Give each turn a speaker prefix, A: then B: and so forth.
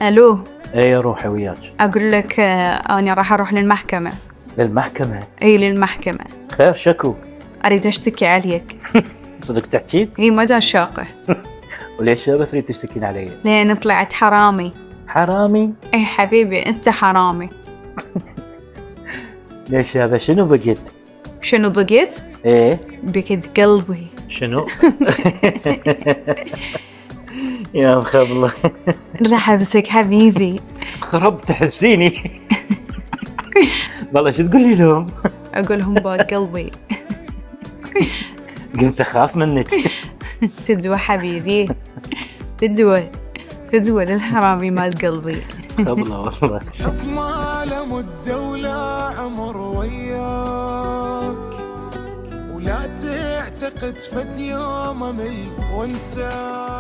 A: الو.
B: ايه يا روحي وياك.
A: اقول لك انا راح اروح للمحكمة.
B: للمحكمة؟
A: اي للمحكمة.
B: خير شكو؟
A: اريد اشتكي عليك.
B: صدق تحكي؟
A: اي ما جال شاقة.
B: وليش بس تريد تشتكين علي؟
A: لين طلعت حرامي.
B: حرامي؟
A: اي حبيبي انت حرامي.
B: ليش هذا شنو بقيت؟
A: شنو بقيت؟
B: ايه
A: بقيت قلبي.
B: شنو؟ يا مخبله.
A: راح امسك حبيبي.
B: خربت حبسيني. والله شو تقولي لهم؟
A: اقولهم بقلبي.
B: قمت اخاف منك.
A: فدوة حبيبي. فدوة للحرامي مال قلبي.
B: خبله والله.
C: حكم عالم الدولة عمر وياك، ولا تعتقد فد يوم امل وانساك.